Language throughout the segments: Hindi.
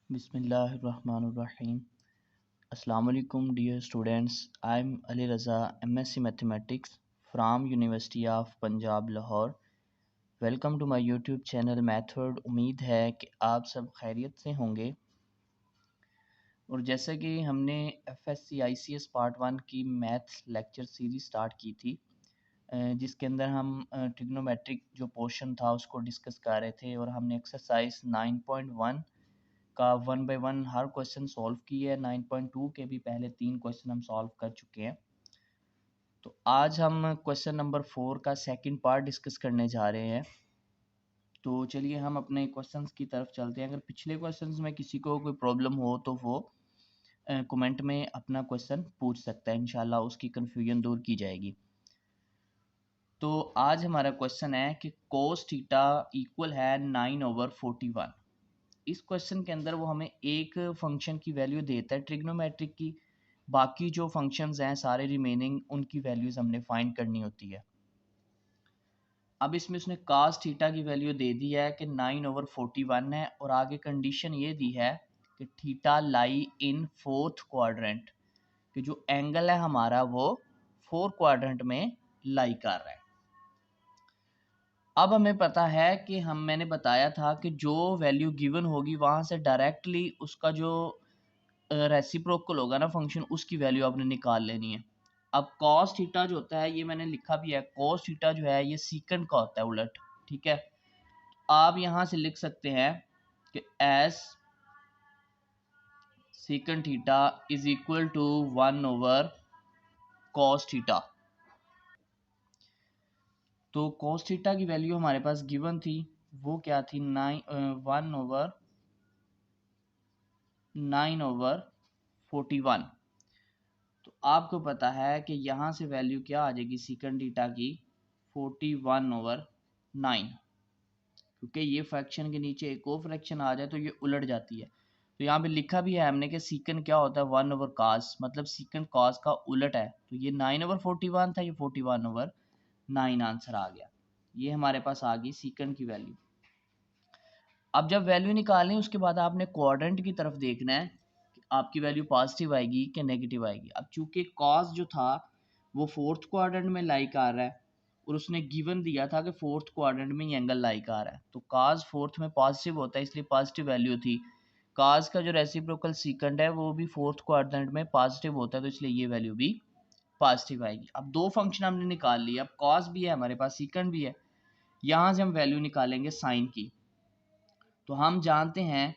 बिस्मिल्लाहिर्रहमानिर्रहीम। अस्सलाम वालेकुम dear students. I am Ali Raza, MSc mathematics from university of Punjab Lahore. Welcome to my YouTube channel method. उम्मीद है कि आप सब खैरियत से होंगे। और जैसा कि हमने FSC ICS पार्ट 1 की मैथ्स लेक्चर सीरीज़ स्टार्ट की थी, जिसके अंदर हम ट्रिग्नोमेट्रिक जो पोर्शन था उसको डिस्कस कर रहे थे, और हमने एक्सरसाइज 9.1 का 1 बाय 1 हर क्वेश्चन सॉल्व किया है। 9.2 के भी पहले 3 क्वेश्चन हम सॉल्व कर चुके हैं। तो आज हम क्वेश्चन नंबर 4 का सेकंड पार्ट डिस्कस करने जा रहे हैं। तो चलिए हम अपने क्वेश्चंस की तरफ चलते हैं। अगर पिछले क्वेश्चंस में किसी को कोई प्रॉब्लम हो तो वो कमेंट में अपना क्वेश्चन पूछ सकता है, इंशाल्लाह उसकी कन्फ्यूजन दूर की जाएगी। तो आज हमारा क्वेश्चन है कि cos थीटा इक्वल है 9/41। इस क्वेश्चन के अंदर वो हमें एक फंक्शन की वैल्यू देता है ट्रिग्नोमेट्रिक की, बाकी जो फंक्शंस हैं सारे रिमेनिंग उनकी वैल्यूज़ हमने फाइंड करनी होती है। अब इसमें उसने cos थीटा की वैल्यू दे दी है कि 9/41 है, और आगे कंडीशन ये दी है कि theta lie in fourth quadrant, कि जो एंगल है हमारा वो फोर्थ क्वाड्रेंट में लाई कर रहा है। अब हमें पता है कि मैंने बताया था कि जो वैल्यू गिवन होगी वहाँ से डायरेक्टली उसका जो रेसिप्रोकल होगा ना फंक्शन, उसकी वैल्यू आपने निकाल लेनी है। अब cos थीटा जो होता है, ये मैंने लिखा भी है, cos थीटा जो है ये सीकंड का होता है उलट, ठीक है। आप यहाँ से लिख सकते हैं कि as second theta is equal to 1/cos theta. तो cos थीटा की वैल्यू हमारे पास गिवन थी, वो क्या थी, 1/9/41। तो आपको पता है कि यहाँ से वैल्यू क्या आ जाएगी सीकंड थीटा की, 41/9, क्योंकि ये फ्रैक्शन के नीचे एक और फ्रैक्शन आ जाए तो ये उलट जाती है। तो यहाँ पे लिखा भी है हमने कि सीकंड क्या होता है, 1/cos, मतलब सीकंड cos का उलट है। तो ये 9/41 था, ये 41/9 आंसर आ गया। ये हमारे पास आ गई सीकंड की वैल्यू। अब जब वैल्यू निकालनी है उसके बाद आपने क्वाड्रेंट की तरफ देखना है कि आपकी वैल्यू पॉजिटिव आएगी कि नेगेटिव आएगी। अब चूंकि कॉस जो था वो फोर्थ क्वाड्रेंट में लाई कर रहा है, और उसने गिवन दिया था कि फोर्थ क्वाड्रेंट में ये एंगल लाई कर रहा है, तो कॉस फोर्थ में पॉजिटिव होता है, इसलिए पॉजिटिव वैल्यू थी। कॉस का जो रेसिप्रोकल सीकंड है वो भी फोर्थ क्वाड्रेंट में पॉजिटिव होता है, तो इसलिए ये वैल्यू भी पॉजिटिव आएगी। अब दो फंक्शन हमने निकाल लिया, अब कॉस भी है हमारे पास, सीकंड भी है। यहाँ से हम वैल्यू निकालेंगे साइन की। तो हम जानते हैं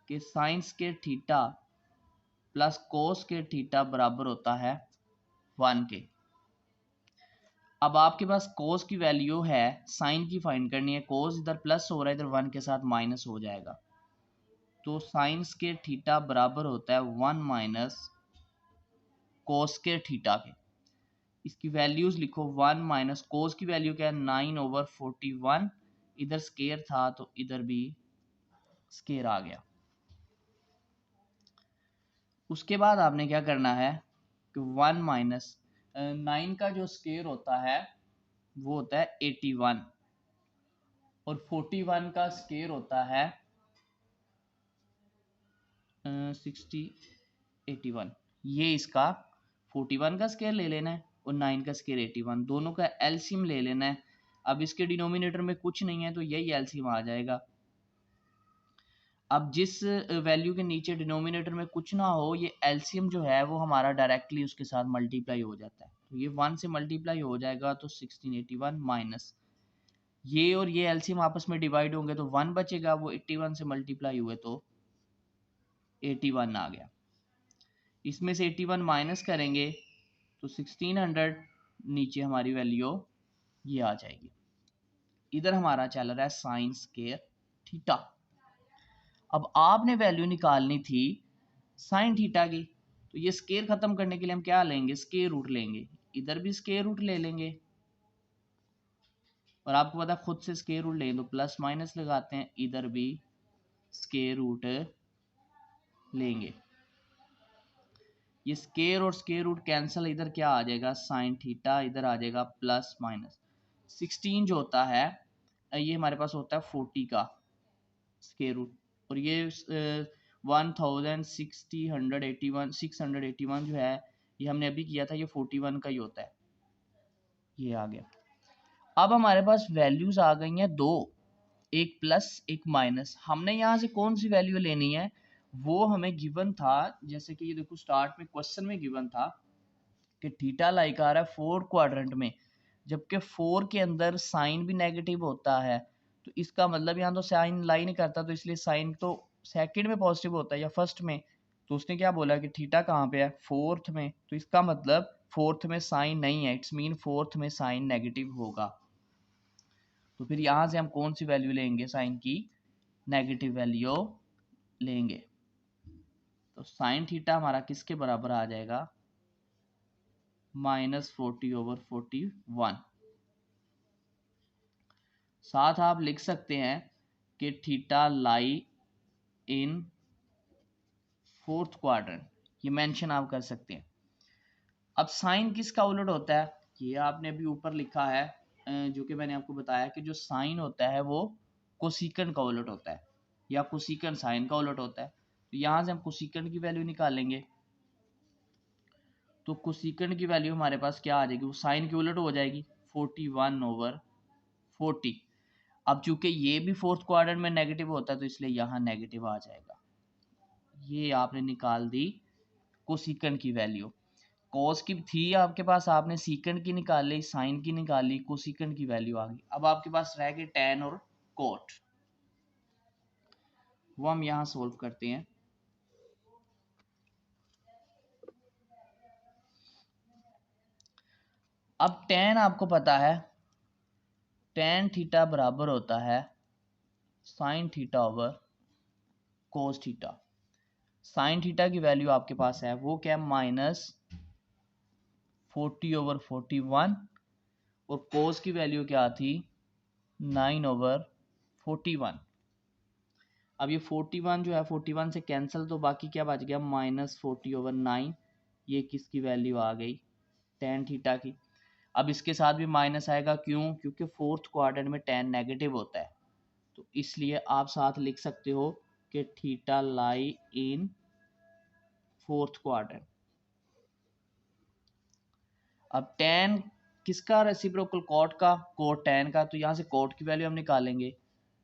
कि sine square theta plus cos square theta बराबर होता है 1 के। अब आपके पास कोस की वैल्यू है, साइन की फाइंड करनी है। कोस इधर प्लस हो रहा है, इधर 1 के साथ माइनस हो जाएगा। तो साइन स्क्वायर थीटा बराबर होता है 1 माइनस कोस स्क्वायर थीटा के। इसकी वैल्यूज लिखो, 1 माइनस कोस की वैल्यू क्या है, 9/41। इधर स्क्वायर था तो इधर भी स्क्वायर आ गया। उसके बाद आपने क्या करना है कि 1 माइनस 9 का जो स्क्वायर होता है वो होता है 81, और 41 का स्क्वायर होता है 60 81। ये इसका 41 का स्क्वायर ले लेना है और 9 का स्क्वायर 81, दोनों का एलसीएम ले लेना है। अब इसके डिनोमिनेटर में कुछ नहीं है तो यही एलसीएम आ जाएगा। अब जिस वैल्यू के नीचे डिनोमिनेटर में कुछ ना हो, ये एलसीएम जो है वो हमारा डायरेक्टली उसके साथ मल्टीप्लाई हो जाता है। तो ये 1 से मल्टीप्लाई हो जाएगा, तो 1681 माइनस ये और ये एलसीएम आपस में डिवाइड होंगे तो 1 बचेगा, वो 81 से मल्टीप्लाई हुए तो 81 आ गया। इसमें से 81 माइनस करेंगे तो 1600, नीचे हमारी वैल्यू ये आ जाएगी। इधर हमारा चल रहा है साइन स्क्वायर थीटा। अब आपने वैल्यू निकालनी थी साइन थीटा की, तो ये स्क्वायर खत्म करने के लिए हम क्या लेंगे, स्क्वायर रूट लेंगे। इधर भी स्क्वायर रूट ले लेंगे, और आपको पता खुद से स्क्वायर रूट ले तो प्लस माइनस लगाते हैं, इधर भी स्क्वायर रूट लेंगे। ये स्क्वायर और स्क्वायर रूट कैंसिल, इधर क्या आ जाएगा, साइन थीटा, इधर आ जाएगा प्लस माइनस 16 जो होता है ये हमारे पास होता है 40 का स्क्वायर रूट, और ये 1060 181 681 जो है ये हमने अभी किया था, ये 41 का ही होता है। ये आ गया। अब हमारे पास वैल्यूज आ गई हैं दो, एक प्लस एक माइनस। हमने यहाँ से कौन सी वैल्यू लेनी है, वो हमें गिवन था, जैसे कि ये देखो स्टार्ट में क्वेश्चन में गिवन था कि थीटा लाइक आ रहा है 4 क्वाड्रेंट में, जबकि 4 के अंदर साइन भी नेगेटिव होता है। तो इसका मतलब यहाँ तो साइन लाई नहीं करता, तो इसलिए साइन तो सेकंड में पॉजिटिव होता है या फर्स्ट में। तो उसने क्या बोला कि थीटा कहाँ पे है, फोर्थ में। तो इसका मतलब फोर्थ में साइन नहीं है, इट्स मीन फोर्थ में साइन नेगेटिव होगा। तो फिर यहाँ से हम कौन सी वैल्यू लेंगे, साइन की नेगेटिव वैल्यू लेंगे। तो साइन थीटा हमारा किसके बराबर आ जाएगा, -40/41। साथ आप लिख सकते हैं कि theta lie in fourth quadrant, ये मेंशन आप कर सकते हैं। अब साइन किसका उलट होता है, ये आपने अभी ऊपर लिखा है, जो कि मैंने आपको बताया कि जो साइन होता है वो कोसिकन का उलट होता है, या कोसिकन साइन का उलट होता है। तो यहाँ से हम कोसिकन की वैल्यू निकालेंगे। तो कोसिकन की वैल्यू हमारे पास क्या आ जाएगी, वो साइन की उलट हो जाएगी, 41/40। अब चूंकि ये भी फोर्थ क्वाड्रेंट में नेगेटिव होता है, तो इसलिए यहाँ नेगेटिव आ जाएगा। ये आपने निकाल दी कोसिकन की वैल्यू। कॉस की थी आपके पास, आपने सीकंड की निकाली, साइन की निकाली, कोसिकंड की वैल्यू आ गई। अब आपके पास रह गए टैन और कोट, वो हम यहाँ सोल्व करते हैं। अब टैन आपको पता है, टैन थीटा बराबर होता है sine theta over cos theta. Sine theta की वैल्यू आपके पास है वो क्या, -40/41, और कोस की वैल्यू क्या थी, 9/41। अब ये 41 जो है 41 से कैंसिल, तो बाकी क्या बच गया, -40/9। ये किसकी वैल्यू आ गई, टेन थीटा की। अब इसके साथ भी माइनस आएगा, क्यों, क्योंकि फोर्थ क्वाड्रेंट में टेन नेगेटिव होता है। तो इसलिए आप साथ लिख सकते हो कि theta lie in fourth quadrant. अब टेन किसका रेसिप्रोकल, कोट का, कोट टेन का। तो यहाँ से कोट की वैल्यू हम निकालेंगे,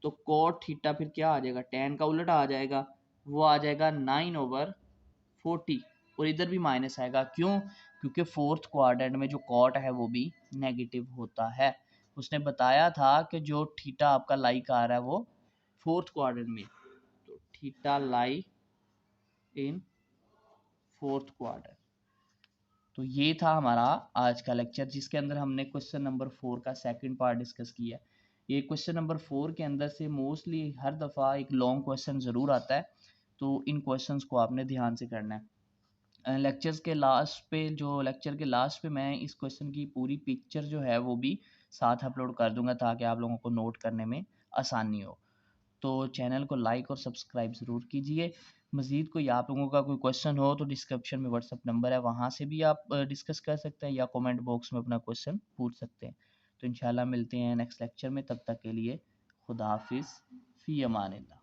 तो कोट थीटा फिर क्या आ जाएगा, टेन का उलट आ जाएगा, वो आ जाएगा 9/40। और इधर भी माइनस आएगा, क्यों, क्योंकि फोर्थ क्वाड्रेंट में जो कोट है वो भी नेगेटिव होता है। उसने बताया था कि जो थीटा आपका लाई का आ रहा है वो फोर्थ क्वाड्रेंट में, तो theta lie in fourth quadrant. तो ये था हमारा आज का लेक्चर, जिसके अंदर हमने क्वेश्चन नंबर 4 का सेकंड पार्ट डिस्कस किया। ये क्वेश्चन नंबर 4 के अंदर से मोस्टली हर दफ़ा एक लॉन्ग क्वेश्चन ज़रूर आता है, तो इन क्वेश्चंस को आपने ध्यान से करना है। लेक्चर्स के लास्ट पे, जो लेक्चर के लास्ट पे मैं इस क्वेश्चन की पूरी पिक्चर जो है वो भी साथ अपलोड कर दूंगा, ताकि आप लोगों को नोट करने में आसानी हो। तो चैनल को लाइक और सब्सक्राइब ज़रूर कीजिए। मज़ीद कोई आप लोगों का कोई क्वेश्चन हो तो डिस्क्रिप्शन में व्हाट्सअप नंबर है, वहाँ से भी आप डिस्कस कर सकते हैं, या कमेंट बॉक्स में अपना क्वेश्चन पूछ सकते हैं। तो इंशाल्लाह मिलते हैं नेक्स्ट लेक्चर में, तब तक के लिए खुदा हाफिज़, फ़ी अमानिल्लाह।